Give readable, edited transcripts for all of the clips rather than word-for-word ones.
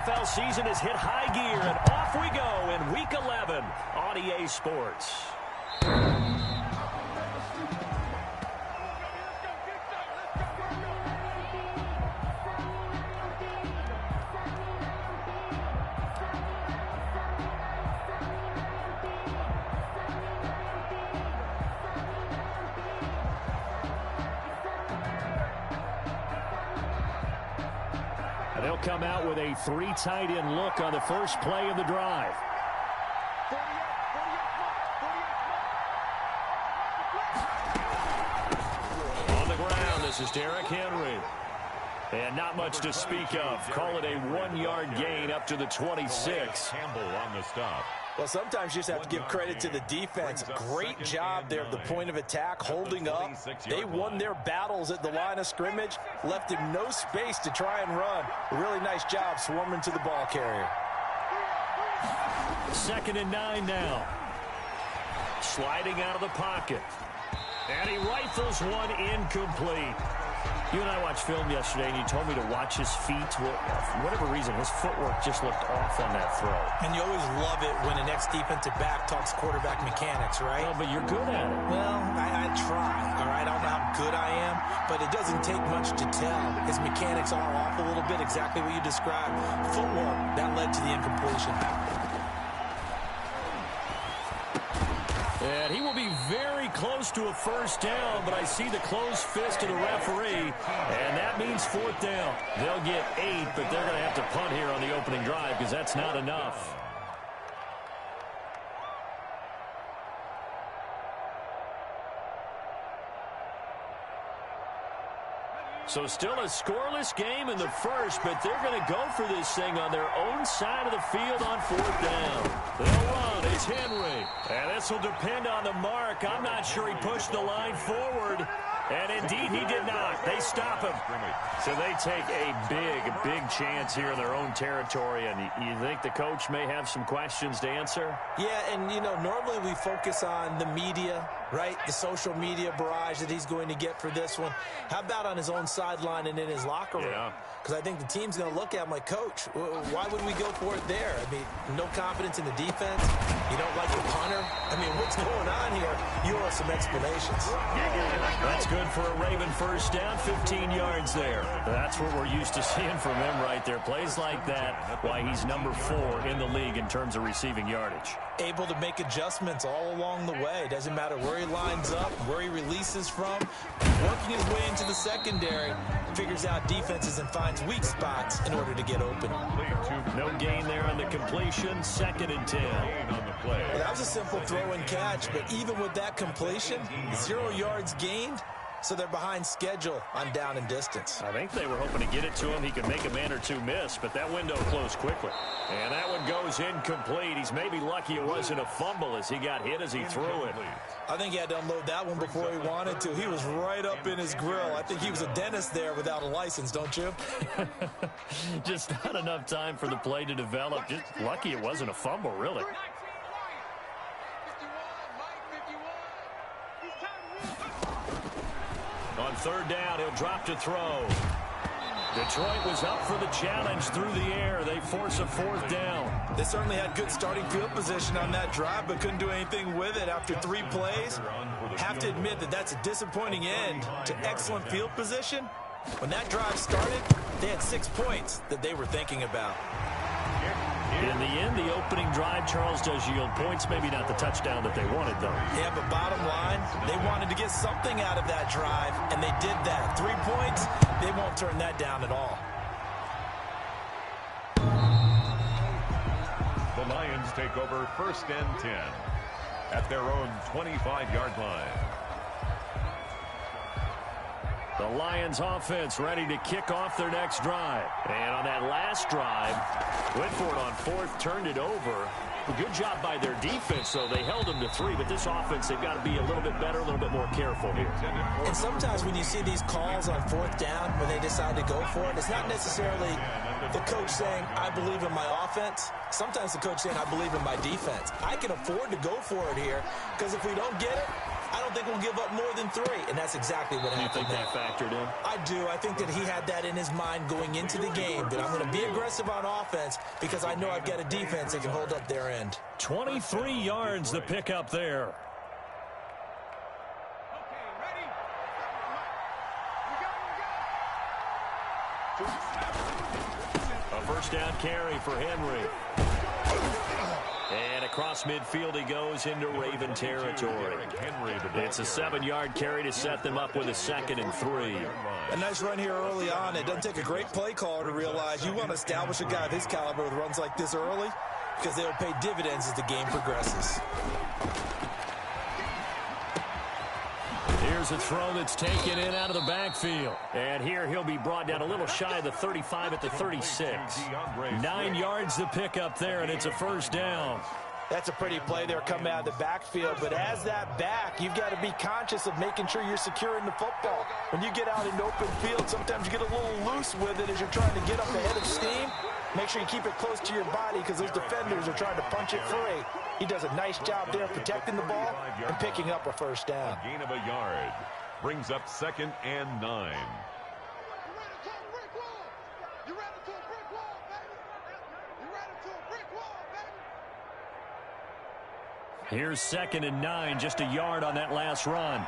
NFL season has hit high gear, and off we go in Week 11 on EA Sports. They'll come out with a 3 tight end look on the first play of the drive. On the ground, this is Derrick Henry. And not much to speak of. Call it a 1-yard gain up to the 26. Campbell on the stop. Well, sometimes you just have to give credit to the defense. Great job there at the point of attack, holding up. They won their battles at the line of scrimmage, left him no space to try and run. A really nice job swarming to the ball carrier. 2nd and 9 now. Sliding out of the pocket. And he rifles one incomplete. You and I watched film yesterday, and you told me to watch his feet. For whatever reason, his footwork just looked off on that throw. And you always love it when an ex-defensive back talks quarterback mechanics, right? Well, but you're good at it. Well, I try, all right? I don't know how good I am, but it doesn't take much to tell. His mechanics are off a little bit, exactly what you described. Footwork, that led to the incompletion. And he will be very close to a first down, but I see the closed fist of the referee, and that means 4th down. They'll get 8, but they're going to have to punt here on the opening drive because that's not enough. So still a scoreless game in the first, but they're going to go for this thing on their own side of the field on 4th down. They'll run. It's Henry. And this will depend on the mark. I'm not sure he pushed the line forward. And indeed, he did not. They stop him. So they take a big chance here in their own territory. And you think the coach may have some questions to answer? Yeah, and, you know, normally we focus on the media, right? The social media barrage that he's going to get for this one. How about on his own sideline and in his locker room? Because I think the team's going to look at him like, Coach, why would we go for it there? I mean, no confidence in the defense. You don't like the punter. I mean, what's going on here? You owe some explanations. That's good for a Raven first down, 15 yards there. That's what we're used to seeing from him right there. Plays like that, why he's number 4 in the league in terms of receiving yardage. Able to make adjustments all along the way. Doesn't matter where he lines up, where he releases from. Working his way into the secondary, figures out defenses and finds weak spots in order to get open. No gain there on the completion, 2nd and 10. Well, that was a simple throw and catch, but even with that completion, 0 yards gained. So they're behind schedule on down and distance. I think they were hoping to get it to him. He could make a man or two miss, but that window closed quickly. And that one goes incomplete. He's maybe lucky it wasn't a fumble as he got hit as he threw it. I think he had to unload that one before he wanted to. He was right up in his grill. I think he was a dentist there without a license, don't you? Just not enough time for the play to develop. Just lucky it wasn't a fumble, really. On 3rd down, he'll drop to throw. Detroit was up for the challenge through the air. They force a 4th down. They certainly had good starting field position on that drive, but couldn't do anything with it after 3 plays. Have to admit that that's a disappointing end to excellent field position. When that drive started, they had 6 points that they were thinking about. In the end, the opening drive, Charles, does yield points. Maybe not the touchdown that they wanted, though. Yeah, but bottom line, they wanted to get something out of that drive, and they did that. 3 points, they won't turn that down at all. The Lions take over 1st and 10 at their own 25-yard line. The Lions offense ready to kick off their next drive. And on that last drive, went for it on 4th, turned it over. A good job by their defense, though. They held them to 3, but this offense, they've got to be a little bit better, a little bit more careful here. And sometimes when you see these calls on 4th down, when they decide to go for it, it's not necessarily the coach saying, I believe in my offense. Sometimes the coach saying, I believe in my defense. I can afford to go for it here, because if we don't get it, I don't don't think we'll give up more than 3. And that's exactly what happened. You think that factored in? I do. I think that he had that in his mind going into the game, that I'm going to be aggressive on offense because I know I've got a defense that can hold up their end. 23 yards the pick up there. A first down carry for Henry. And across midfield he goes into Raven territory. It's a 7-yard carry to set them up with a 2nd and 3. A nice run here early on. It doesn't take a great play caller to realize you want to establish a guy of his caliber with runs like this early because they'll pay dividends as the game progresses. Here's a throw that's taken in out of the backfield. And here he'll be brought down a little shy of the 35 at the 36. 9 yards to pick up there, and it's a first down. That's a pretty play there coming out of the backfield. But as that back, you've got to be conscious of making sure you're securing the football. When you get out in open field, sometimes you get a little loose with it as you're trying to get up ahead of steam. Make sure you keep it close to your body because those defenders are trying to punch it free. He does a nice job there protecting the ball and picking up a first down. A gain of a yard brings up 2nd and 9. Here's 2nd and 9, just a yard on that last run.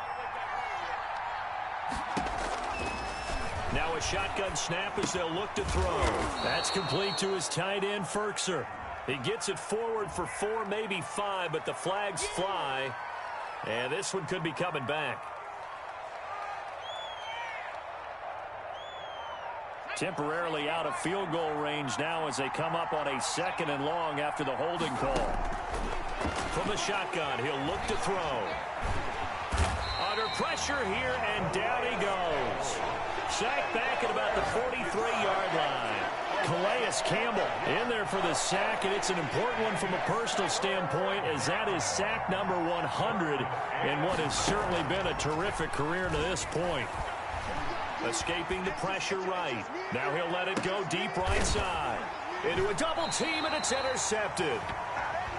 Now a shotgun snap as they'll look to throw. That's complete to his tight end, Ferkser. He gets it forward for 4, maybe 5, but the flags fly. And this one could be coming back. Temporarily out of field goal range now as they come up on a 2nd and long after the holding call. From the shotgun, he'll look to throw. Under pressure here, and down he goes. Sacked back at about the 43-yard line. Calais Campbell in there for the sack, and it's an important one from a personal standpoint as that is sack number 100 in what has certainly been a terrific career to this point. Escaping the pressure right. Now he'll let it go deep right side. Into a double team, and it's intercepted.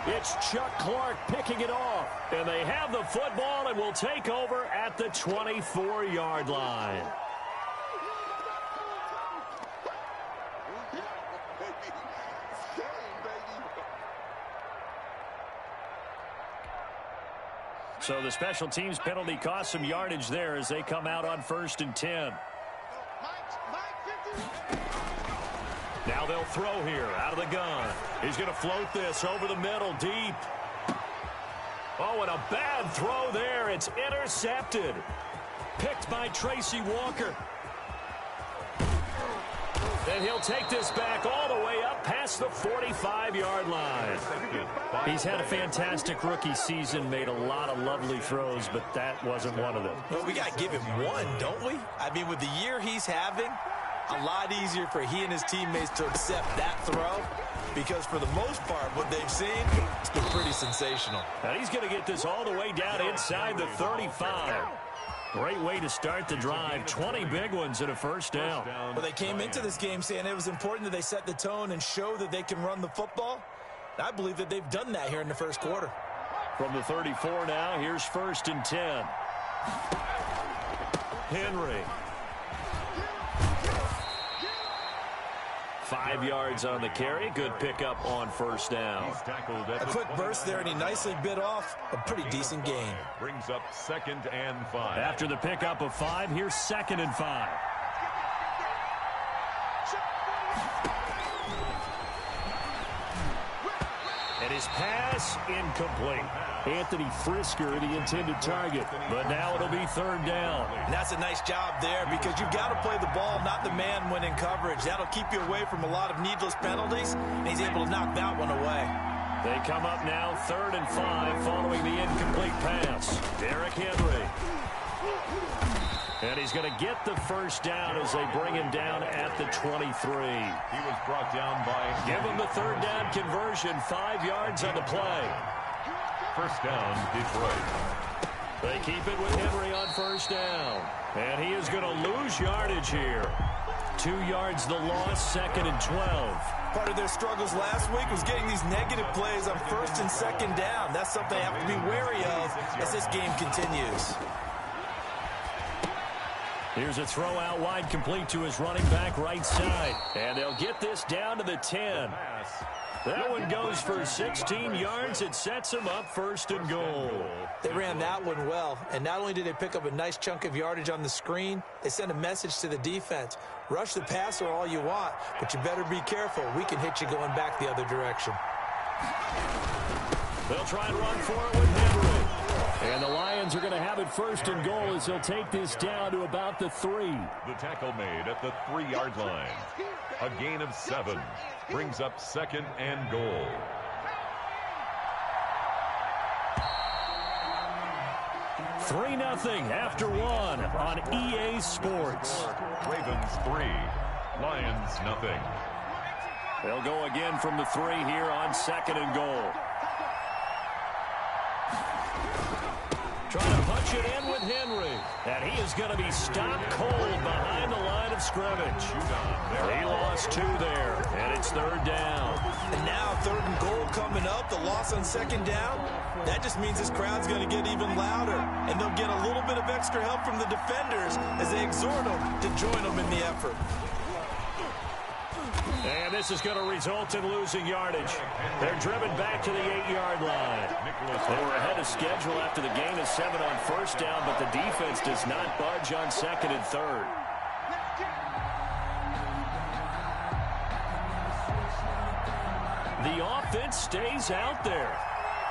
It's Chuck Clark picking it off. And they have the football and will take over at the 24-yard line. So the special teams penalty cost some yardage there as they come out on 1st and 10. Now they'll throw here out of the gun. He's going to float this over the middle deep. Oh, and a bad throw there. It's intercepted. Picked by Tracy Walker. And he'll take this back all the way up past the 45-yard line. He's had a fantastic rookie season, made a lot of lovely throws, but that wasn't one of them. Well, we got to give him one, don't we? I mean, with the year he's having, a lot easier for he and his teammates to accept that throw because for the most part, what they've seen, it's been pretty sensational. Now he's going to get this all the way down inside the 35. Great way to start the drive. 20 big ones and a first down. Well, they came into this game saying it was important that they set the tone and show that they can run the football. I believe that they've done that here in the first quarter. From the 34 now, here's 1st and 10. Henry. 5 yards on the carry. Good pickup on first down. A quick burst there, and he nicely bit off a pretty decent gain. Brings up 2nd and 5. After the pickup of 5, here's 2nd and 5. And his pass incomplete. Anthony Frisker, the intended target. But now it'll be 3rd down. And that's a nice job there because you've got to play the ball, not the man when in coverage. That'll keep you away from a lot of needless penalties, and he's able to knock that one away. They come up now 3rd and 5 following the incomplete pass. Derrick Henry. And he's going to get the first down as they bring him down at the 23. He was brought down by... Give him the 3rd down conversion. 5 yards on the play. First down, Detroit. They keep it with Henry on 1st down. And he is going to lose yardage here. 2 yards the loss, 2nd and 12. Part of their struggles last week was getting these negative plays on first and second down. That's something they have to be wary of as this game continues. Here's a throw out wide, complete to his running back right side. And they'll get this down to the 10. That one goes for 16 yards. It sets them up first and goal. They ran that one well, and not only did they pick up a nice chunk of yardage on the screen, they sent a message to the defense. Rush the passer all you want, but you better be careful. We can hit you going back the other direction. They'll try and run for it with Henry. And the Lions are going to have it first and goal as they'll take this down to about the 3. The tackle made at the 3-yard line. A gain of 7 brings up second and goal. Three 0 after one on EA Sports. Ravens 3, Lions nothing. They'll go again from the 3 here on second and goal. Trying to punch it in with Henry. And he is going to be stopped cold behind the line of scrimmage. He lost 2 there, and it's third down. And now third and goal coming up, the loss on second down. That just means this crowd's going to get even louder, and they'll get a little bit of extra help from the defenders as they exhort them to join them in the effort. And this is going to result in losing yardage. They're driven back to the 8-yard line. They were ahead of schedule after the gain of 7 on first down, but the defense does not budge on second and third. The offense stays out there.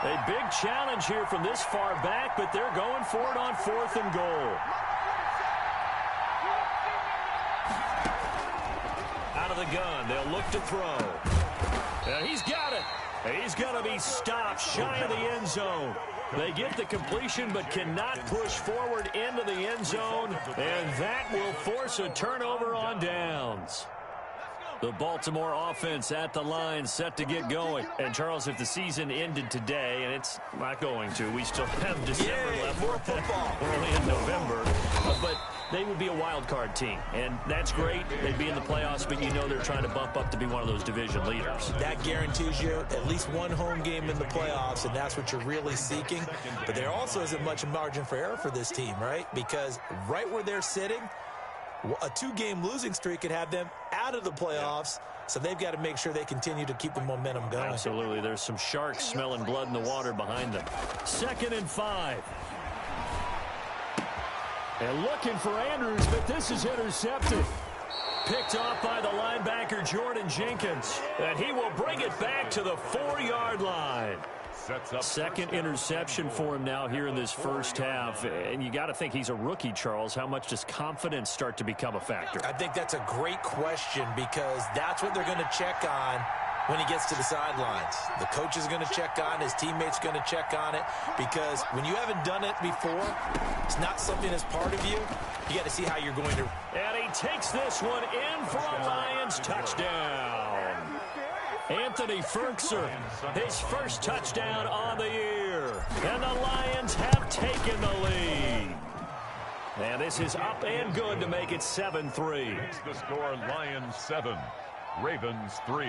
A big challenge here from this far back, but they're going for it on fourth and goal. Out of the gun, they'll look to throw. And he's got it. He's going to be stopped shy of the end zone. They get the completion but cannot push forward into the end zone, and that will force a turnover on downs. The Baltimore offense at the line set to get going. And, Charles, if the season ended today, and it's not going to, we still have December left. More football. We're only in November. But they would be a wild card team, and that's great. They'd be in the playoffs, but you know they're trying to bump up to be one of those division leaders. That guarantees you at least one home game in the playoffs, and that's what you're really seeking. But there also isn't much margin for error for this team, right? Because right where they're sitting, a 2-game losing streak could have them out of the playoffs, so they've got to make sure they continue to keep the momentum going. Absolutely. There's some sharks smelling blood in the water behind them. 2nd and 5. And looking for Andrews, but this is intercepted. Picked off by the linebacker Jordan Jenkins, and he will bring it back to the 4-yard line. Second interception for him now here in this first half. And you got to think he's a rookie, Charles. How much does confidence start to become a factor? I think that's a great question because that's what they're going to check on when he gets to the sidelines. The coach is going to check on, his teammates going to check on it, because when you haven't done it before, it's not something that's part of you. You got to see how you're going to. And he takes this one in for a Lions touchdown. Anthony Ferkser, his first touchdown on the year. And the Lions have taken the lead. And this is up and good to make it 7-3. It's the score, Lions 7, Ravens 3.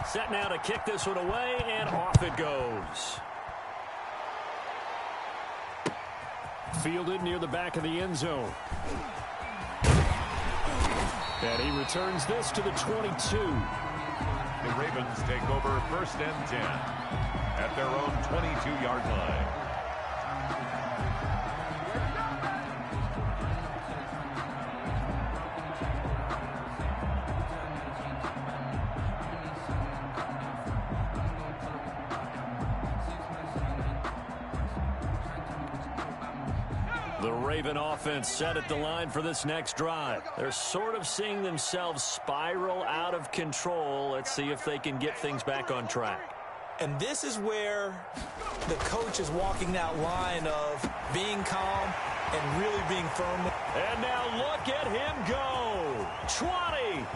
Set now to kick this one away, and off it goes. Fielded near the back of the end zone. And he returns this to the 22. The Ravens take over 1st and 10 at their own 22-yard line. The Raven offense set at the line for this next drive. They're sort of seeing themselves spiral out of control. Let's see if they can get things back on track. And this is where the coach is walking that line of being calm, and really being firm. And now look at him go. 20.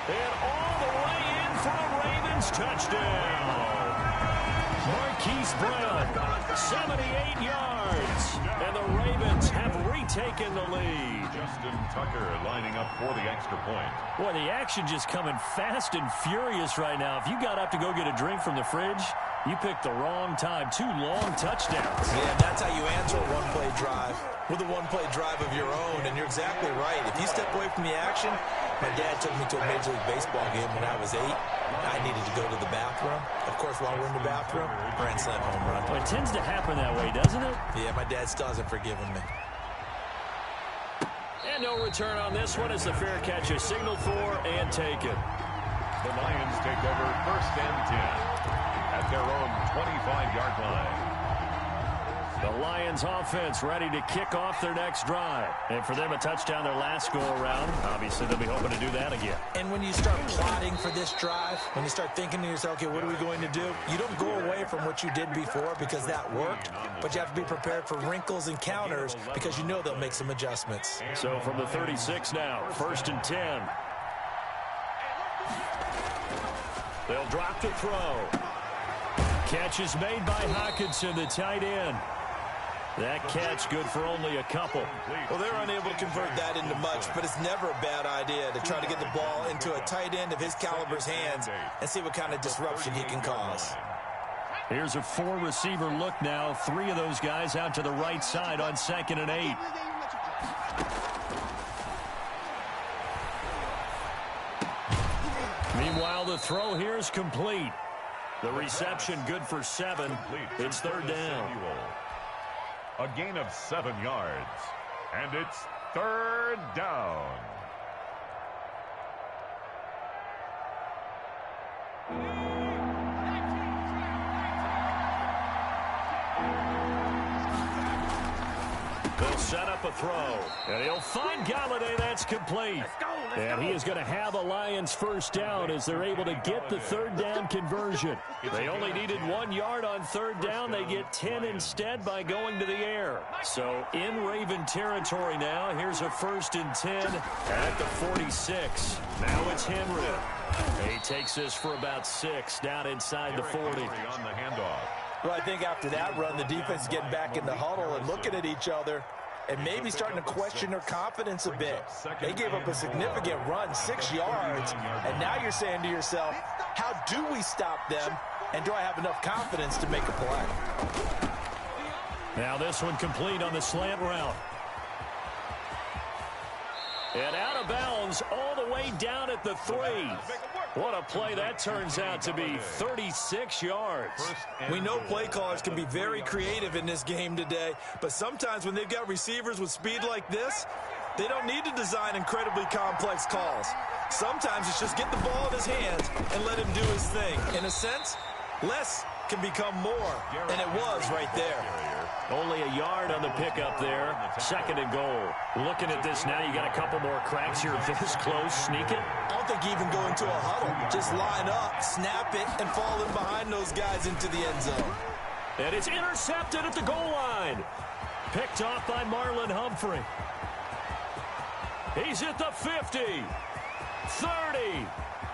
And all the way in for a Ravens touchdown. Marquise Brown, 78 yards. And the Ravens have retaken the lead. Justin Tucker lining up for the extra point. Boy, the action just coming fast and furious right now. If you got up to go get a drink from the fridge, you picked the wrong time. 2 long touchdowns. Yeah, that's how you answer a one-play drive, with a one-play drive of your own. And you're exactly right. If you step away from the action, my dad took me to a Major League Baseball game when I was 8. I needed to go to the bathroom. Of course, while we're in the bathroom, grand slam home run. Well, it tends to happen that way, doesn't it? Yeah, my dad still hasn't forgiven me. And no return on this one as the fair catch is signaled for and taken. The Lions take over 1st and 10 at their own 25-yard line. The Lions offense ready to kick off their next drive. And for them, a touchdown their last go-around. Obviously, they'll be hoping to do that again. And when you start plotting for this drive, when you start thinking to yourself, okay, what are we going to do? You don't go away from what you did before because that worked, but you have to be prepared for wrinkles and counters because you know they'll make some adjustments. So from the 36 now, 1st and 10. They'll drop to throw. Catch is made by Hockenson, the tight end. That catch good for only a couple. Well, they're unable to convert that into much, but it's never a bad idea to try to get the ball into a tight end of his caliber's hands and see what kind of disruption he can cause. Here's a 4-receiver look now. 3 of those guys out to the right side on 2nd and 8. Meanwhile, the throw here is complete. The reception good for 7. It's 3rd down. A gain of 7 yards. And it's 3rd down. They'll set up a throw. And he'll find Galladay. That's complete. And he is going to have a Lions 1st down as they're able to get the 3rd down conversion. They only needed 1 yard on 3rd down. They get 10 instead by going to the air. So in Raven territory now. Here's a 1st and 10 at the 46. Now it's Henry. He takes this for about 6 down inside the 40. On the handoff. Well, I think after that run, the defense is getting back in the huddle and looking at each other and maybe starting to question their confidence a bit. They gave up a significant run, 6 yards, and now you're saying to yourself, how do we stop them, and do I have enough confidence to make a play? Now this one complete on the slant route. And out of bounds all the way down at the 3. What a play that turns out to be, 36 yards. We know play callers can be very creative in this game today, but sometimes when they've got receivers with speed like this, they don't need to design incredibly complex calls. Sometimes it's just get the ball in his hands and let him do his thing. In a sense, less can become more, and it was right there. Only a yard on the pickup there. 2nd and goal. Looking at this now, you got a couple more cracks here this close. Sneak it. I don't think even go into a huddle. Just line up, snap it, and fall in behind those guys into the end zone. And it's intercepted at the goal line. Picked off by Marlon Humphrey. He's at the 50, 30,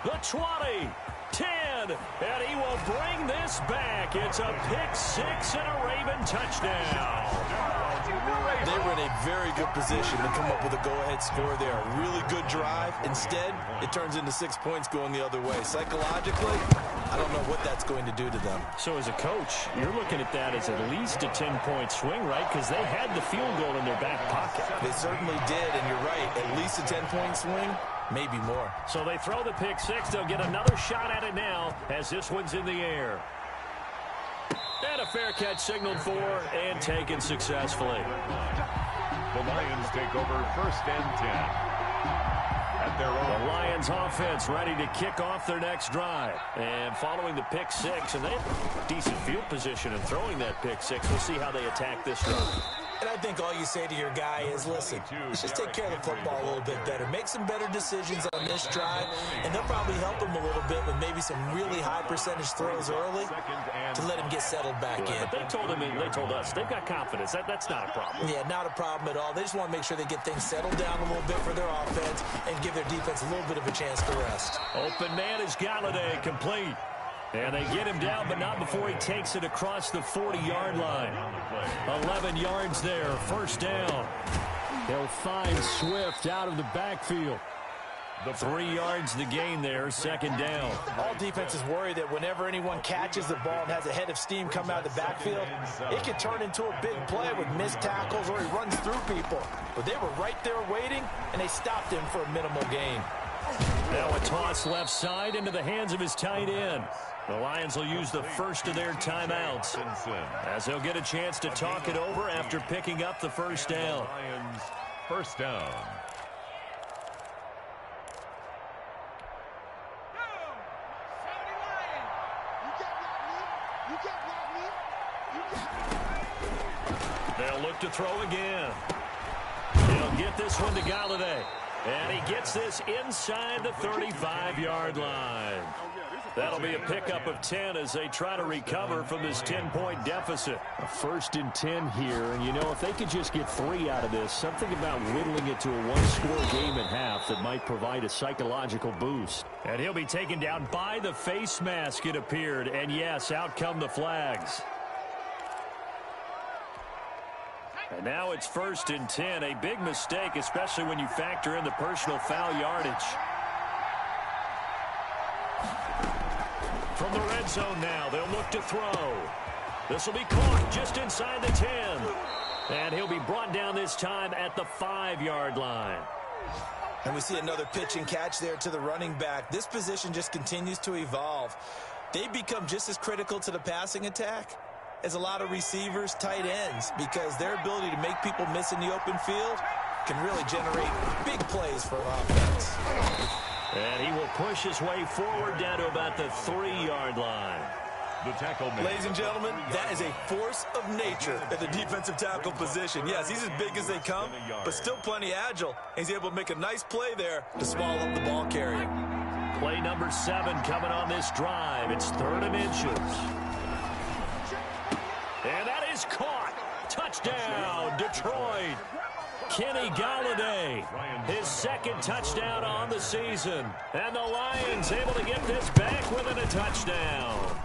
the 20, 10, and he will bring this back. It's a pick 6 and a Raven touchdown. They were in a very good position to come up with a go-ahead score there. A really good drive. Instead, it turns into 6 points going the other way. Psychologically, I don't know what that's going to do to them. So as a coach, you're looking at that as at least a 10-point swing, right? Because they had the field goal in their back pocket. They certainly did, and you're right. At least a 10-point swing, maybe more. So they throw the pick 6. They'll get another shot at it now as this one's in the air. And a fair catch signaled for and taken successfully. The Lions take over 1st and 10 at their own. The Lions offense ready to kick off their next drive. And following the pick 6, and they have decent field position in throwing that pick 6. We'll see how they attack this drive. And I think all you say to your guy is, listen, let's just take care of the football a little bit better. Make some better decisions on this drive, and they'll probably help him a little bit with maybe some really high percentage throws early to let him get settled back in. But they told him, and they told us, they've got confidence. That's not a problem. Yeah, not a problem at all. They just want to make sure they get things settled down a little bit for their offense and give their defense a little bit of a chance to rest. Open man is Galladay, complete. And they get him down, but not before he takes it across the 40-yard line. 11 yards there, first down. They'll find Swift out of the backfield. 3 yards the gain there, second down. All defenses worry that whenever anyone catches the ball and has a head of steam come out of the backfield, it can turn into a big play with missed tackles or he runs through people. But they were right there waiting, and they stopped him for a minimal gain. Now a toss left side into the hands of his tight end. The Lions will use the first of their timeouts as they'll get a chance to talk it over after picking up the first down. Lions, first down. They'll look to throw again. They'll get this one to Galladay. And he gets this inside the 35-yard line. That'll be a pickup of 10 as they try to recover from this 10-point deficit. A 1st and 10 here, and you know, if they could just get 3 out of this, something about whittling it to a one-score game at half that might provide a psychological boost. And he'll be taken down by the face mask, it appeared. And yes, out come the flags. And now it's 1st and 10, a big mistake, especially when you factor in the personal foul yardage. From the red zone now, they'll look to throw. This will be caught just inside the 10. And he'll be brought down this time at the 5-yard line. And we see another pitch and catch there to the running back. This position just continues to evolve. They become just as critical to the passing attack as a lot of receivers, tight ends, because their ability to make people miss in the open field can really generate big plays for an offense. And he will push his way forward down to about the 3-yard line. The tackle man. Ladies and gentlemen, that is a force of nature at the defensive tackle position. Yes, he's as big as they come, but still plenty agile. He's able to make a nice play there to swallow up the ball carrier. Play number 7 coming on this drive. It's 3rd and inches. And that is caught. Touchdown, Detroit. Kenny Galladay, his 2nd touchdown on the season. And the Lions able to get this back within a touchdown.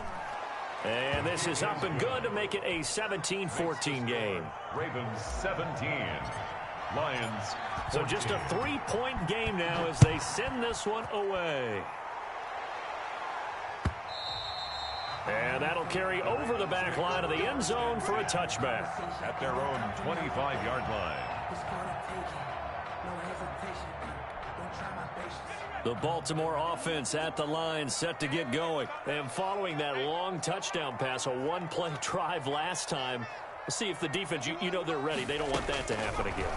And this is up and good to make it a 17-14 game. Ravens 17. Lions. So just a 3-point game now as they send this one away. And that'll carry over the back line of the end zone for a touchback. At their own 25-yard line. The Baltimore offense at the line set to get going. And following that long touchdown pass, a one-play drive last time, we'll see if the defense, you know they're ready. They don't want that to happen again.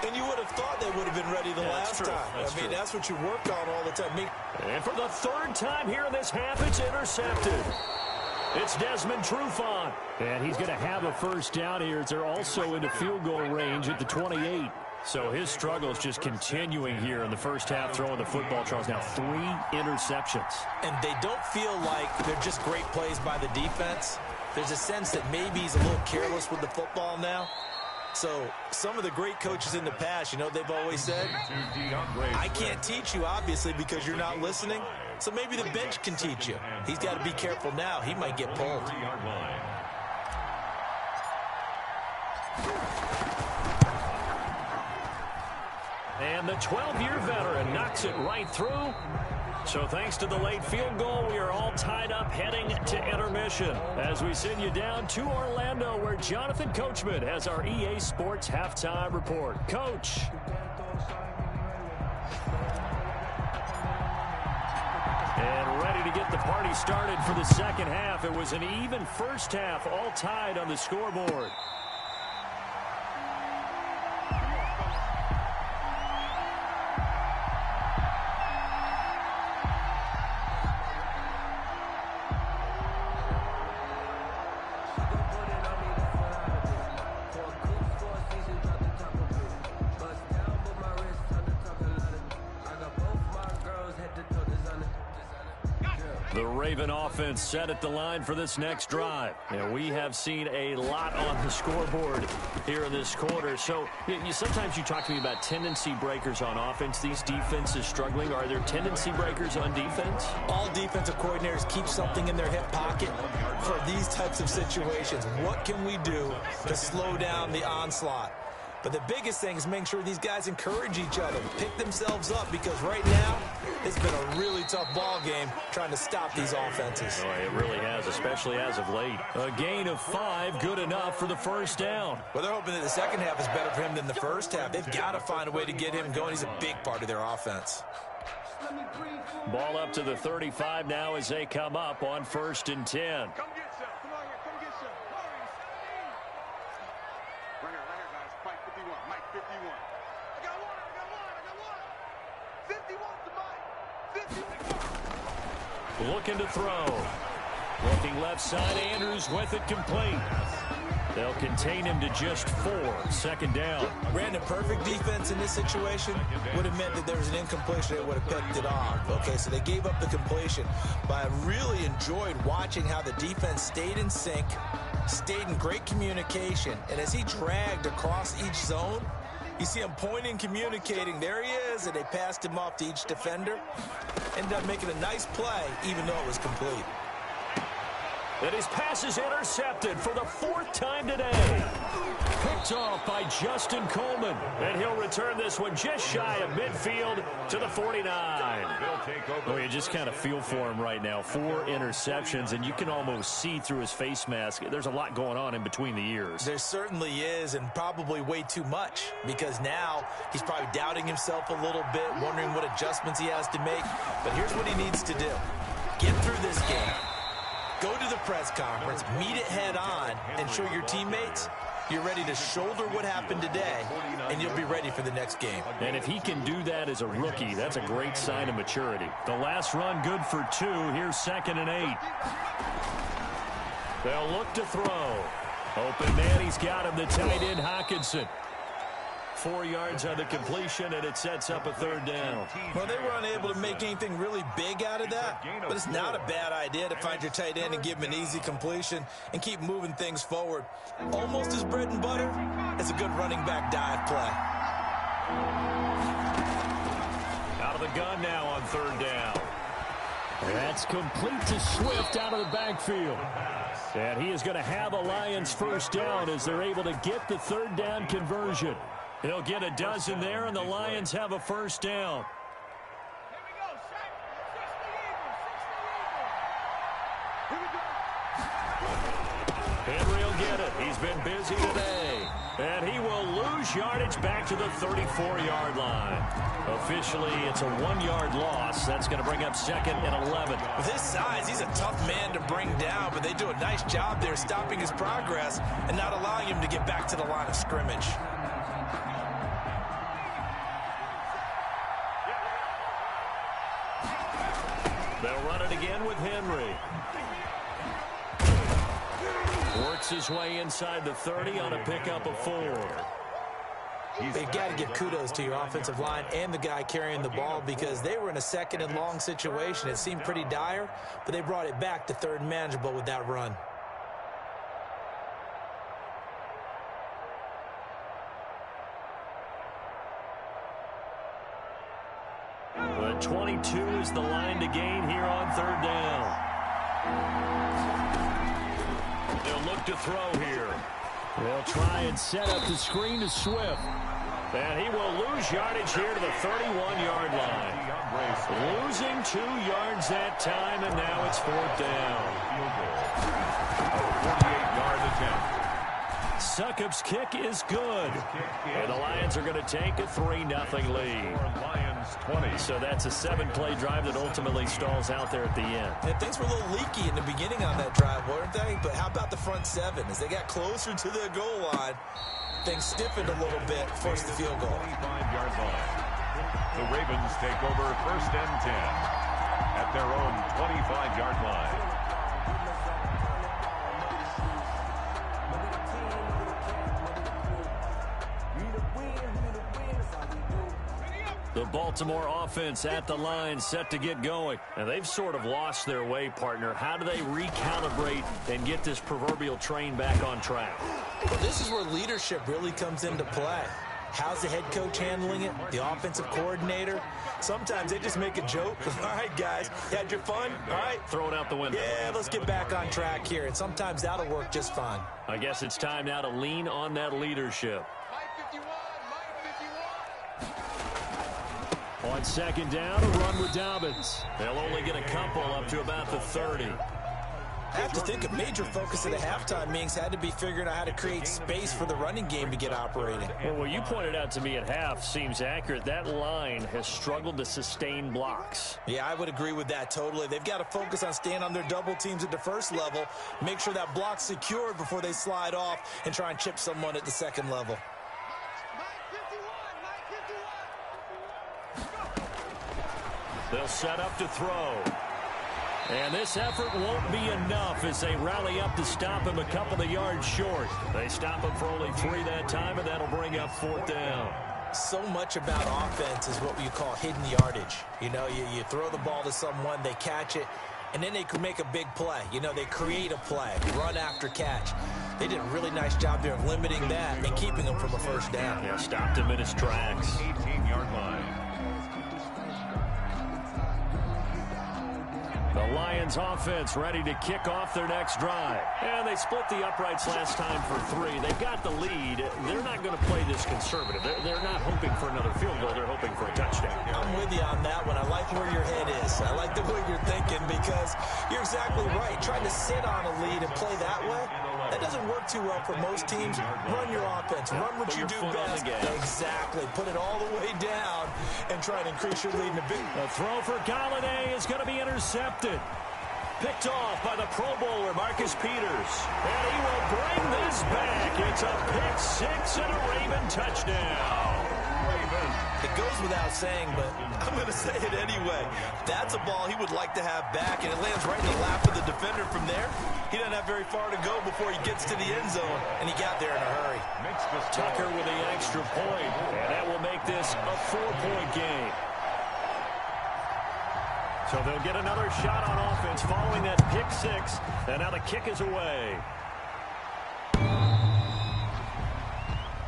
And you would have thought they would have been ready the last time. I mean, that's what you work on all the time. And for the 3rd time here in this half, it's intercepted. It's Desmond Trufant. And he's going to have a first down here. They're also into field goal range at the 28. So his struggle is just continuing here in the first half, throwing the football. Charles, now 3 interceptions. And they don't feel like they're just great plays by the defense. There's a sense that maybe he's a little careless with the football now. So some of the great coaches in the past, you know, they've always said, I can't teach you, obviously, because you're not listening. So maybe the bench can teach you. He's got to be careful now. He might get pulled. And the 12-year veteran knocks it right through. So thanks to the late field goal, we are all tied up heading to intermission as we send you down to Orlando where Jonathan Coachman has our EA Sports halftime report. Coach. And ready to get the party started for the second half. It was an even first half, all tied on the scoreboard. The Raven offense set at the line for this next drive. And we have seen a lot on the scoreboard here in this quarter. So sometimes you talk to me about tendency breakers on offense. These defenses struggling. Are there tendency breakers on defense? All defensive coordinators keep something in their hip pocket for these types of situations. What can we do to slow down the onslaught? But the biggest thing is making sure these guys encourage each other, pick themselves up, because right now it's been a really tough ball game trying to stop these offenses. Oh, it really has, especially as of late. A gain of 5, good enough for the first down. Well, they're hoping that the second half is better for him than the first half. They've got to find a way to get him going. He's a big part of their offense. Ball up to the 35 now as they come up on 1st and 10. Looking to throw. Looking left side, Andrews with it complete. They'll contain him to just 4. 2nd down. Brandon, perfect defense in this situation would have meant that there was an incompletion. They would have picked it off. Okay, so they gave up the completion. But I really enjoyed watching how the defense stayed in sync, stayed in great communication. And as he dragged across each zone, you see him pointing, communicating. There he is, and they passed him off to each defender. Ended up making a nice play, even though it was complete. And his pass is intercepted for the 4th time today. Picked off by Justin Coleman. And he'll return this one just shy of midfield to the 49. Oh, you just kind of feel for him right now. 4 interceptions, and you can almost see through his face mask. There's a lot going on in between the ears. There certainly is, and probably way too much, because now he's probably doubting himself a little bit, wondering what adjustments he has to make. But here's what he needs to do. Get through this game. Go to the press conference, meet it head on, and show your teammates you're ready to shoulder what happened today, and you'll be ready for the next game. And if he can do that as a rookie, that's a great sign of maturity. The last run good for 2. Here's 2nd and 8. They'll look to throw. Open man, he's got him, the tight end Hawkinson. 4 yards on the completion, and it sets up a 3rd down. Well, they were unable to make anything really big out of that, but it's not a bad idea to find your tight end and give him an easy completion and keep moving things forward. Almost as bread and butter as a good running back dive play. Out of the gun now on 3rd down. That's complete to Swift out of the backfield. And he is going to have a Lions 1st down as they're able to get the 3rd down conversion. He'll get a dozen there, and the Lions have a 1st down. Henry will get it. He's been busy today. And he will lose yardage back to the 34-yard line. Officially, it's a 1-yard loss. That's going to bring up 2nd and 11. With his size, he's a tough man to bring down, but they do a nice job there stopping his progress and not allowing him to get back to the line of scrimmage. They'll run it again with Henry. Works his way inside the 30 on a pickup of 4. You've got to give kudos to your offensive line and the guy carrying the ball, because they were in a 2nd and long situation. It seemed pretty dire, but they brought it back to 3rd and manageable with that run. But 22 is the line to gain here on 3rd down. They'll look to throw here. They'll try and set up the screen to Swift. And he will lose yardage here to the 31-yard line. Losing 2 yards that time, and now it's 4th down. 48-yard attempt. Succop's kick is good. And the Lions are going to take a 3-0 lead. Lions 20. So that's a 7-play drive that ultimately stalls out there at the end. And things were a little leaky in the beginning on that drive, weren't they? But how about the front 7? As they got closer to the goal line, things stiffened a little bit, forced the field goal. 25-yard line. The Ravens take over 1st and 10 at their own 25-yard line. The Baltimore offense at the line, set to get going. And they've sort of lost their way, partner. How do they recalibrate and get this proverbial train back on track? Well, this is where leadership really comes into play. How's the head coach handling it? The offensive coordinator? Sometimes they just make a joke. All right, guys, you had your fun? All right. Throw it out the window. Yeah, let's get back on track here. And sometimes that'll work just fine. I guess it's time now to lean on that leadership. On second down, a run with Dobbins. They'll only get a couple up to about the 30. I have to think a major focus at the halftime meetings had to be figuring out how to create space for the running game to get operating. Well, what you pointed out to me at half seems accurate. That line has struggled to sustain blocks. Yeah, I would agree with that totally. They've got to focus on staying on their double teams at the first level, make sure that block's secured before they slide off and try and chip someone at the second level. They'll set up to throw. And this effort won't be enough as they rally up to stop him a couple of yards short. They stop him for only 3 that time, and that'll bring up 4th down. So much about offense is what you call hidden yardage. You know, you throw the ball to someone, they catch it, and then they can make a big play. You know, they create a play, run after catch. They did a really nice job there of limiting that and keeping him from a first down. Yeah, stopped him in his tracks. 18-yard line. The Lions offense ready to kick off their next drive. And they split the uprights last time for 3. They've got the lead. They're not going to play this conservative. They're not hoping for another field goal. They're hoping for a touchdown. I'm with you on that one. I like where your head is. I like the way you're thinking because you're exactly right. Trying to sit on a lead and play that way, that doesn't work too well for most teams. Run your offense. Run what you do best. Exactly. Put it all the way down and try and increase your lead in a big. The throw for Galladay is going to be intercepted. Picked off by the Pro Bowler, Marcus Peters. And he will bring this back. It's a pick-6 and a Raven touchdown. It goes without saying, but I'm going to say it anyway. That's a ball he would like to have back, and it lands right in the lap of the defender from there. He doesn't have very far to go before he gets to the end zone, and he got there in a hurry. Tucker with the extra point, and that will make this a 4-point game. So they'll get another shot on offense following that pick-6, and now the kick is away.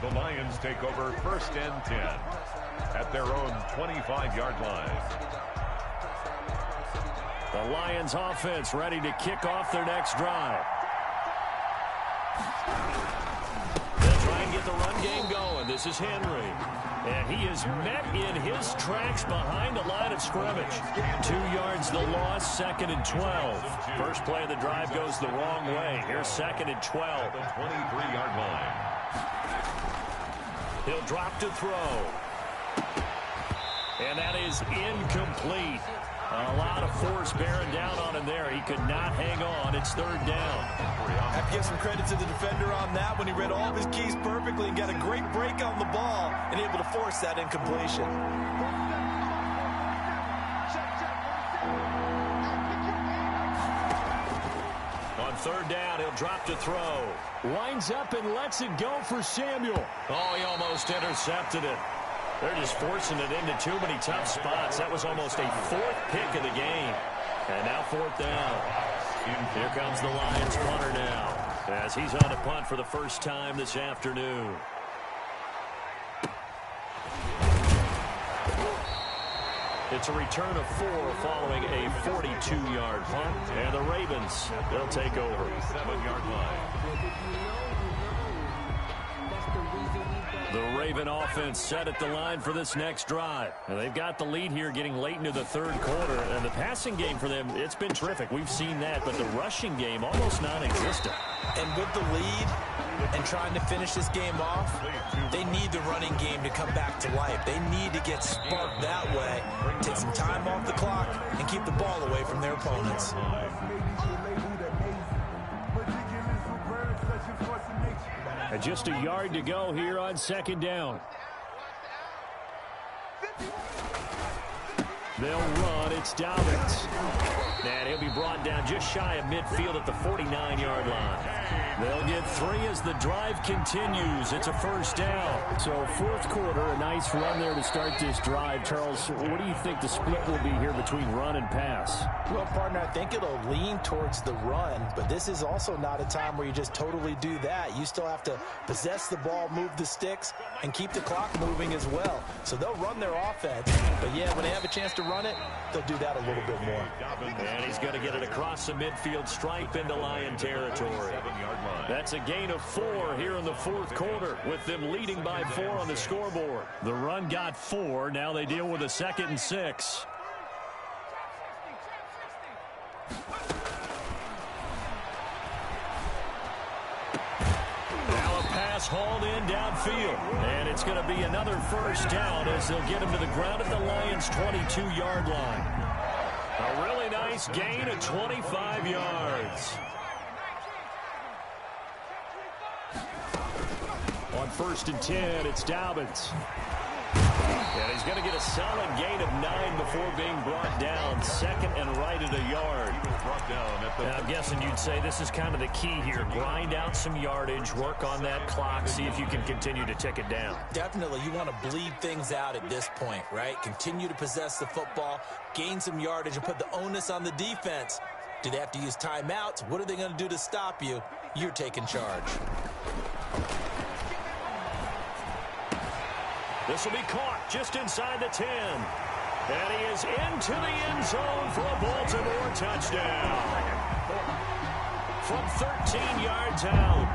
The Lions take over 1st and 10 at their own 25-yard line. The Lions offense ready to kick off their next drive. They'll try and get the run game going. This is Henry. And he is met in his tracks behind the line of scrimmage. 2 yards the loss, 2nd and 12. First play of the drive goes the wrong way. Here's 2nd and 12. The 23-yard line. He'll drop to throw. And that is incomplete. A lot of force bearing down on him there. He could not hang on. It's 3rd down. I have to give some credit to the defender on that when he read all of his keys perfectly and got a great break on the ball and able to force that incompletion. On 3rd down, he'll drop to throw. Lines up and lets it go for Samuel. Oh, he almost intercepted it. They're just forcing it into too many tough spots. That was almost a 4th pick of the game. And now 4th down. Here comes the Lions punter now as he's on a punt for the first time this afternoon. It's a return of 4 following a 42-yard punt. And the Ravens, they'll take over. 7-yard line. The Raven offense set at the line for this next drive. And they've got the lead here getting late into the 3rd quarter. And the passing game for them, it's been terrific. We've seen that. But the rushing game, almost non-existent. And with the lead and trying to finish this game off, they need the running game to come back to life. They need to get sparked that way, take some time off the clock, and keep the ball away from their opponents. And just a yard to go here on 2nd down. They'll run. It's Dobbins. And he'll be brought down just shy of midfield at the 49-yard line. They'll get 3 as the drive continues. It's a first down. So fourth quarter, a nice run there to start this drive. Charles, what do you think the split will be here between run and pass? Well, partner, I think it'll lean towards the run, but this is also not a time where you just totally do that. You still have to possess the ball, move the sticks, and keep the clock moving as well. So they'll run their offense, but yeah, when they have a chance to run it, they'll do that a little bit more. And he's going to get it across the midfield stripe into Lion territory. That's a gain of 4 here in the fourth quarter, with them leading by 4 on the scoreboard. The run got 4. Now they deal with a 2nd and 6. Now a pass hauled in downfield. And it's going to be another first down as they'll get him to the ground at the Lions' 22-yard line. A really nice gain of 25 yards. On 1st and 10, it's Dobbins. And he's going to get a solid gain of 9 before being brought down. 2nd and right at a yard. And I'm guessing you'd say this is kind of the key here. Grind out some yardage, work on that clock, see if you can continue to tick it down. Definitely, you want to bleed things out at this point, right? Continue to possess the football, gain some yardage, and put the onus on the defense. Do they have to use timeouts? What are they going to do to stop you? You're taking charge. This will be caught just inside the 10. And he is into the end zone for a Baltimore touchdown. From 13 yards out.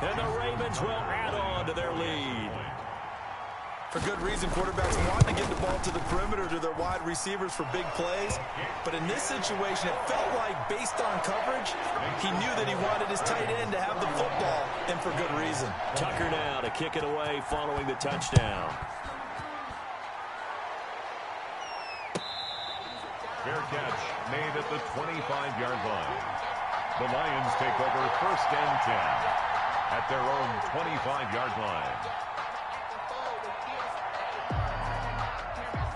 And the Ravens will add on to their lead. For good reason, quarterbacks want to get the ball to the perimeter to their wide receivers for big plays. But in this situation, it felt like based on coverage, he knew that he wanted his tight end to have the football, and for good reason. Tucker now to kick it away following the touchdown. Fair catch made at the 25-yard line. The Lions take over 1st and 10 at their own 25-yard line.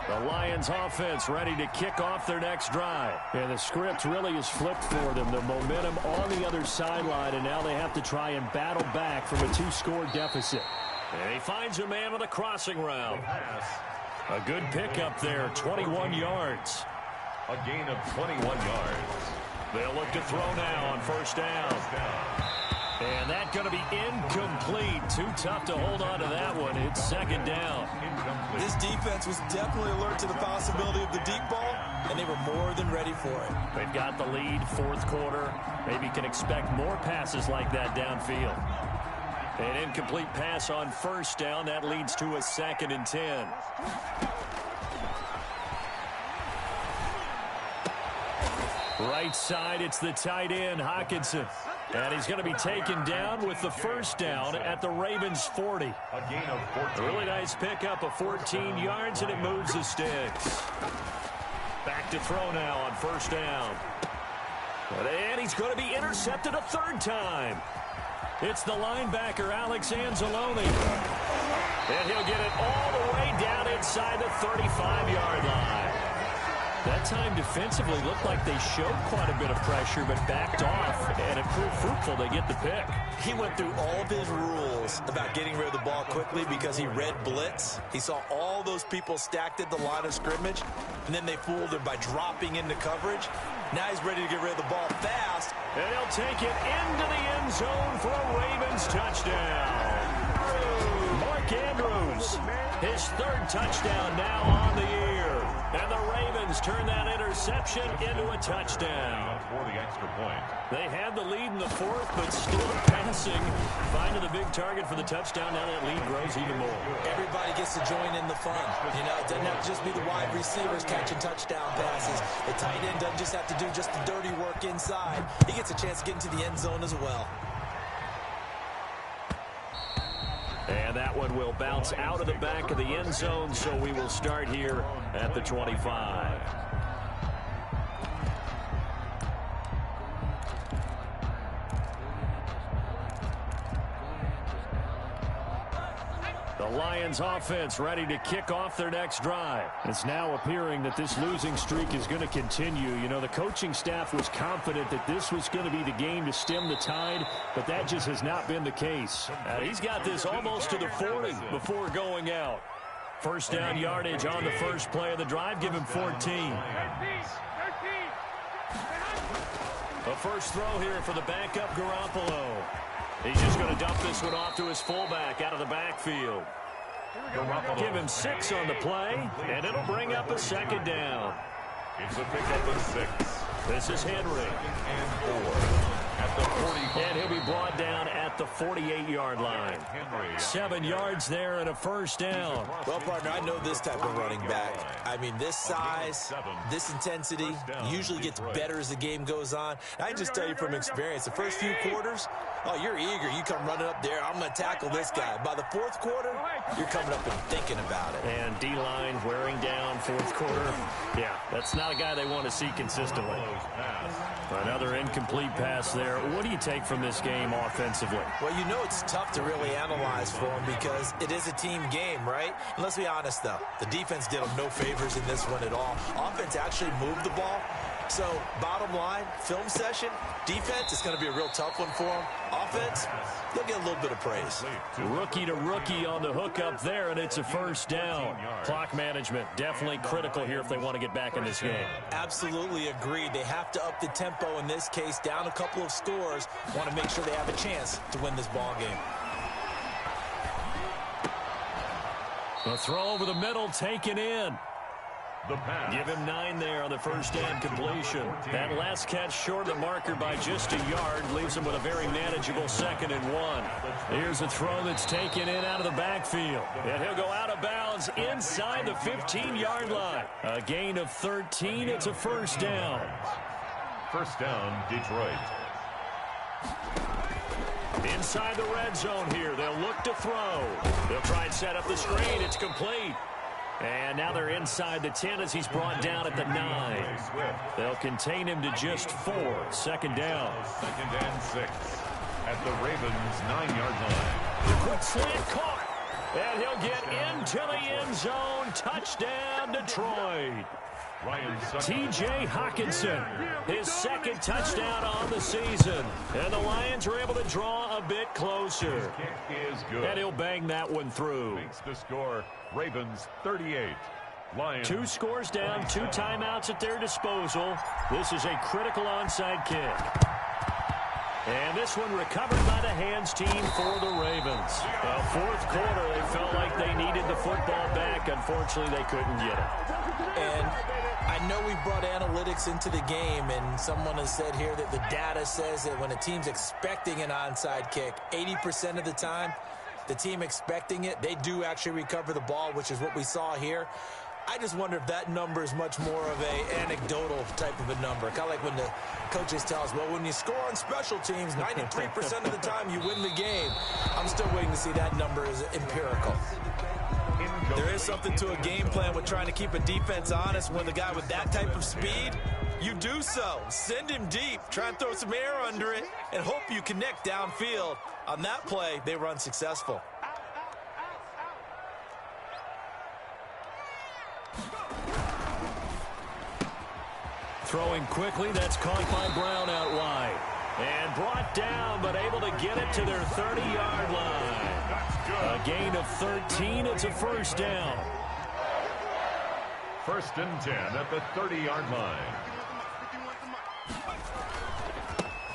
The Lions offense ready to kick off their next drive. And the script really is flipped for them. The momentum on the other sideline, and now they have to try and battle back from a 2-score deficit. And he finds a man with a crossing route. A good pickup there, 21 yards. A gain of 21 yards. They'll look to throw now on 1st down. And that's going to be incomplete. Too tough to hold on to that one. It's 2nd down. This defense was definitely alert to the possibility of the deep ball, and they were more than ready for it. They've got the lead, fourth quarter. Maybe can expect more passes like that downfield. An incomplete pass on 1st down. That leads to a 2nd and 10. Right side, it's the tight end, Hockenson. And he's going to be taken down with the 1st down at the Ravens' 40. A gain of 14. A really nice pickup of 14 yards, and it moves the sticks. Back to throw now on 1st down. And he's going to be intercepted a 3rd time. It's the linebacker, Alex Anzalone. And he'll get it all the way down inside the 35-yard line. That time defensively looked like they showed quite a bit of pressure but backed off, and it proved fruitful. They get the pick. He went through all of his rules about getting rid of the ball quickly because he read blitz. He saw all those people stacked at the line of scrimmage, and then they fooled him by dropping into coverage. Now he's ready to get rid of the ball fast. And he'll take it into the end zone for a Ravens touchdown. Mark Andrews, his 3rd touchdown now on the year. And the Ravens turn that interception into a touchdown. For the extra point. They had the lead in the 4th, but still passing. Finding the big target for the touchdown. Now that lead grows even more. Everybody gets to join in the fun. You know, it doesn't have to just be the wide receivers catching touchdown passes. The tight end doesn't just have to do just the dirty work inside. He gets a chance to get into the end zone as well. And that one will bounce out of the back of the end zone, so we will start here at the 25. The Lions offense ready to kick off their next drive. It's now appearing that this losing streak is going to continue. You know, the coaching staff was confident that this was going to be the game to stem the tide, but that just has not been the case. He's got this almost to the 40 before going out. First down yardage on the first play of the drive. Give him 14. The first throw here for the backup Garoppolo. He's just going to dump this one off to his fullback out of the backfield. Give him 6 on the play, and it'll bring up a second down. It's a pickup of 6. This is Henry. And 4 at the 45. And he'll be brought down at the 48-yard line. 7 yards there and a first down. Well, partner, I know this type of running back. I mean, this size, this intensity usually gets better as the game goes on. And I can just tell you from experience, the first few quarters, oh, you're eager. You come running up there, I'm going to tackle this guy. By the fourth quarter, you're coming up and thinking about it. And D-line wearing down fourth quarter. Yeah, that's not a guy they want to see consistently. Another incomplete pass there. What do you take from this game offensively? Well, you know it's tough to really analyze for them because it is a team game, right? And let's be honest, though. The defense did them no favors in this one at all. Offense actually moved the ball. So, bottom line, film session, defense is going to be a real tough one for them. Offense, they'll get a little bit of praise. Rookie to rookie on the hookup there, and it's a first down. Clock management, definitely critical here if they want to get back in this game. Absolutely agreed. They have to up the tempo in this case, down a couple of scores. Want to make sure they have a chance to win this ball game. The throw over the middle, taken in. Give him 9 there on the first down completion. That last catch short of the marker by just a yard leaves him with a very manageable 2nd and 1. Here's a throw that's taken in out of the backfield. And he'll go out of bounds inside the 15-yard line. A gain of 13. It's a first down. First down, Detroit. Inside the red zone here. They'll look to throw. They'll try and set up the screen. It's complete. And now they're inside the 10 as he's brought down at the 9. They'll contain him to just 4. Second down. 2nd and 6 at the Ravens' 9-yard line. The quick slant caught. And he'll get into the end zone. Touchdown, Detroit. T.J. Hawkinson, his 2nd touchdown on the season. And the Lions are able to draw a bit closer. Kick is good. And he'll bang that one through. Makes the score, Ravens 38. Lions 2 scores down, 2 timeouts at their disposal. This is a critical onside kick. And this one recovered by the hands team for the Ravens. Fourth quarter, they felt like they needed the football back. Unfortunately, they couldn't get it. And I know we brought analytics into the game, and someone has said here that the data says that when a team's expecting an onside kick, 80% of the time, the team expecting it, they do actually recover the ball, which is what we saw here. I just wonder if that number is much more of a anecdotal type of a number. Kind of like when the coaches tell us, well, when you score on special teams, 93% of the time you win the game. I'm still waiting to see that number is empirical. There is something to a game plan with trying to keep a defense honest. When the guy with that type of speed, you do so. Send him deep. Try and throw some air under it and hope you connect downfield. On that play, they were unsuccessful. Throwing quickly, that's caught by Brown out wide. And brought down, but able to get it to their 30-yard line. A gain of 13, it's a first down. 1st and 10 at the 30-yard line.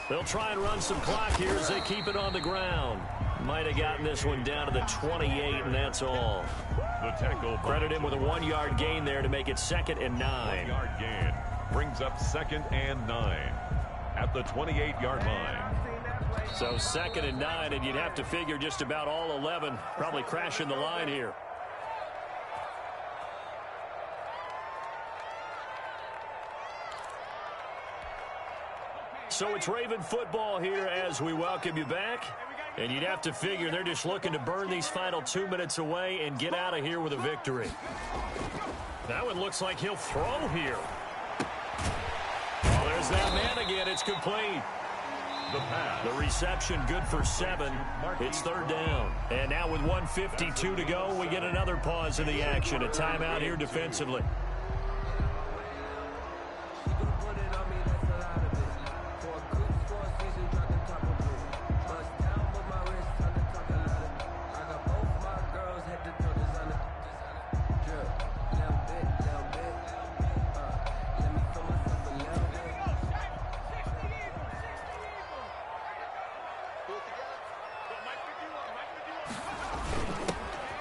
They'll try and run some clock here as they keep it on the ground. Might have gotten this one down to the 28, and that's all. The tackle. Credit him with a 1-yard gain there to make it 2nd and 9. 1-yard gain brings up 2nd and 9 at the 28-yard line. So 2nd and 9, and you'd have to figure just about all 11 probably crashing the line here. So it's Raven football here as we welcome you back. And you'd have to figure they're just looking to burn these final 2 minutes away and get out of here with a victory. That one looks like he'll throw here. Oh, there's that man again. It's complete. The pass. The reception good for 7. It's third down. And now with 1:52 to go, we get another pause in the action. A timeout here defensively.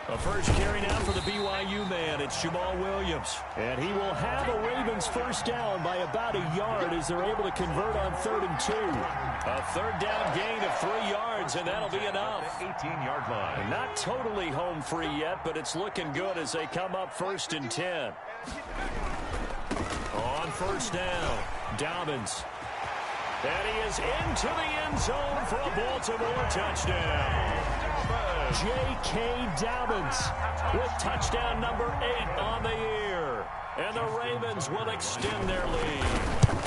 A first carry now for the BYU man. It's Jamal Williams. And he will have a Ravens first down by about a yard as they're able to convert on 3rd and 2. A third down gain of 3 yards, and that'll be enough. 18-yard line. Not totally home free yet, but it's looking good as they come up 1st and 10. On first down, Dobbins. And he is into the end zone for a Baltimore touchdown. J.K. Dobbins with touchdown number 8 on the year. And the Ravens will extend their lead.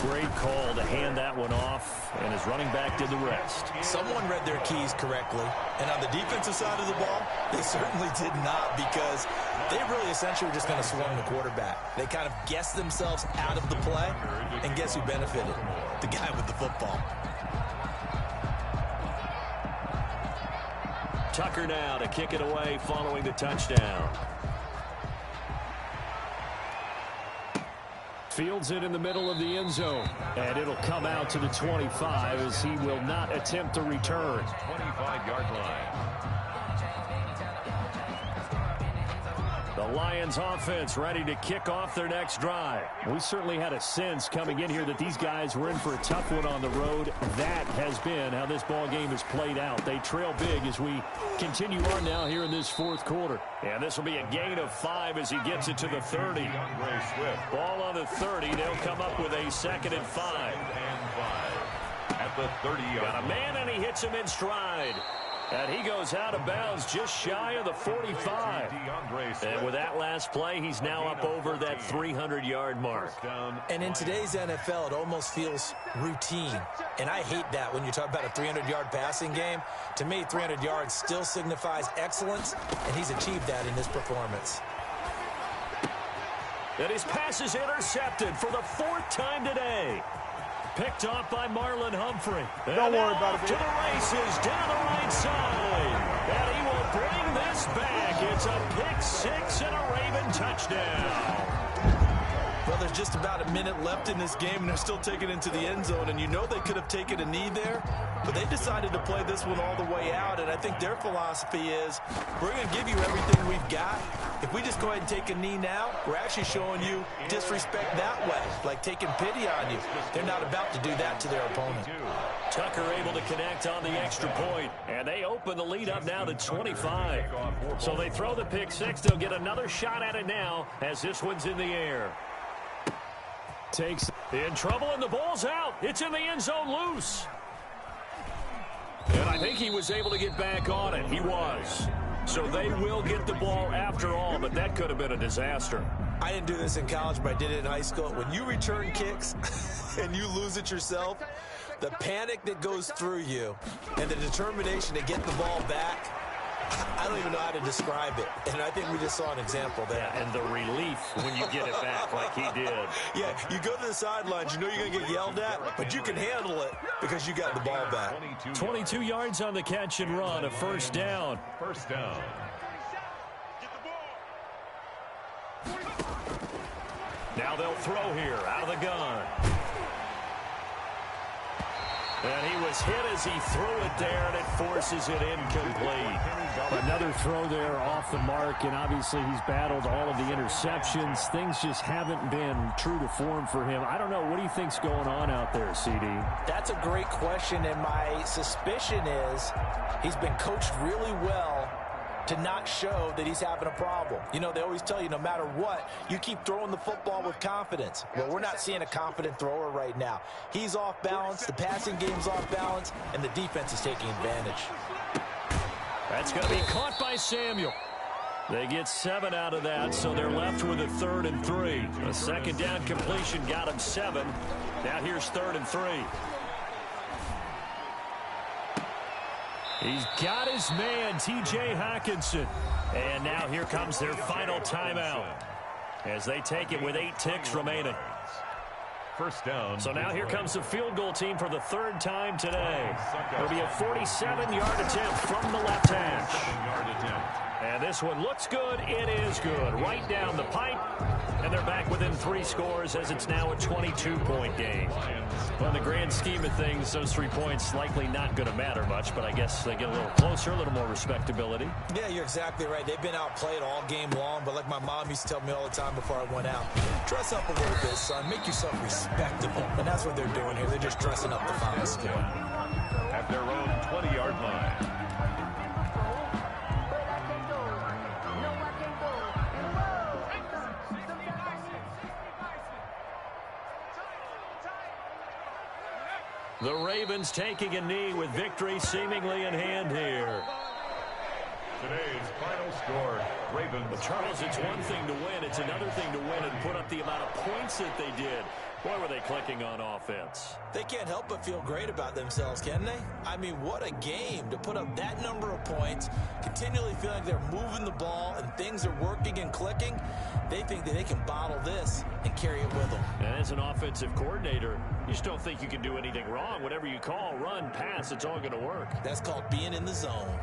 Great call to hand that one off, and his running back did the rest. Someone read their keys correctly, and on the defensive side of the ball, they certainly did not, because they really essentially were just going to swarm the quarterback. They kind of guessed themselves out of the play, and guess who benefited? The guy with the football. Tucker now to kick it away following the touchdown. Fields it in the middle of the end zone. And it'll come out to the 25 as he will not attempt to return. 25-yard line. The Lions offense ready to kick off their next drive. We certainly had a sense coming in here that these guys were in for a tough one on the road. That has been how this ball game has played out. They trail big as we continue on now here in this 4th quarter. And this will be a gain of 5 as he gets it to the 30. Ball on the 30. They'll come up with a 2nd and 5. At the 30-yard line. Got a man, and he hits him in stride. And he goes out of bounds just shy of the 45. And with that last play, he's now up over that 300-yard mark. And in today's NFL, it almost feels routine. And I hate that when you talk about a 300-yard passing game. To me, 300 yards still signifies excellence, and he's achieved that in this performance. And his pass is intercepted for the 4th time today. Picked off by Marlon Humphrey. Don't worry about it. To the races, down the right side. And he will bring this back. It's a pick 6 and a Raven touchdown. Well, there's just about a minute left in this game, and they're still taking it into the end zone. And you know they could have taken a knee there, but they decided to play this one all the way out. And I think their philosophy is, we're going to give you everything we've got. If we just go ahead and take a knee now, we're actually showing you disrespect that way, like taking pity on you. They're not about to do that to their opponent. Tucker able to connect on the extra point, and they open the lead up now to 25. So they throw the pick 6. They'll get another shot at it now as this one's in the air. Takes in trouble, and the ball's out. It's in the end zone loose. And I think he was able to get back on it. He was. So they will get the ball after all, but that could have been a disaster. I didn't do this in college, but I did it in high school. When you return kicks and you lose it yourself, the panic that goes through you and the determination to get the ball back, I don't even know how to describe it. And I think we just saw an example there. Yeah, and the relief when you get it back like he did. Yeah, you go to the sidelines, you know you're going to get yelled at, but you can handle it because you got the ball back. 22 yards on the catch and run, a first down. First down. Now they'll throw here out of the gun. And he was hit as he threw it there, and it forces it incomplete. Another throw there off the mark, and obviously he's battled all of the interceptions. Things just haven't been true to form for him. I don't know. What do you think's going on out there, CD? That's a great question, and my suspicion is he's been coached really well to not show that he's having a problem. You know, they always tell you no matter what, you keep throwing the football with confidence. Well, we're not seeing a confident thrower right now. He's off balance, the passing game's off balance, and the defense is taking advantage. That's going to be caught by Samuel. They get 7 out of that, so they're left with a 3rd and 3. A second down completion got him 7. Now here's 3rd and 3. He's got his man, T.J. Hockenson. And now here comes their final timeout as they take it with 8 ticks remaining. First down. So now here comes the field goal team for the third time today. It'll be a 47-yard attempt from the left hash. And this one looks good. It is good. Right down the pipe. And they're back within 3 scores as it's now a 22-point game. Well, in the grand scheme of things, those 3 points likely not going to matter much, but I guess they get a little closer, a little more respectability. Yeah, you're exactly right. They've been outplayed all game long, but like my mom used to tell me all the time before I went out, dress up a little bit, son. Make yourself respectable. And that's what they're doing here. They're just dressing up the final score. At their own 20-yard line. The Ravens taking a knee with victory seemingly in hand here. Today's final score, Ravens. But Charles, it's one thing to win. It's another thing to win and put up the amount of points that they did. Boy, were they clicking on offense. They can't help but feel great about themselves, can they? I mean, what a game to put up that number of points, continually feeling like they're moving the ball and things are working and clicking. They think that they can bottle this and carry it with them. And as an offensive coordinator, you just don't think you can do anything wrong. Whatever you call, run, pass, it's all going to work. That's called being in the zone.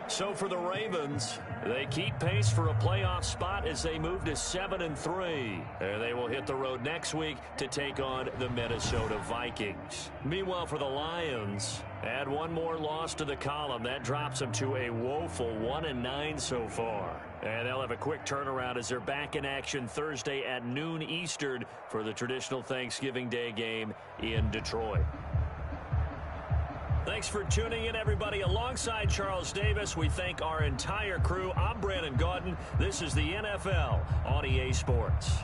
So for the Ravens, they keep pace for a playoff spot as they move to 7-3. And they will hit the road next week to take on the Minnesota Vikings. Meanwhile, for the Lions, add one more loss to the column. That drops them to a woeful 1-9 so far. And they'll have a quick turnaround as they're back in action Thursday at noon Eastern for the traditional Thanksgiving Day game in Detroit. Thanks for tuning in, everybody. Alongside Charles Davis, we thank our entire crew. I'm Brandon Gaudin. This is the NFL on EA Sports.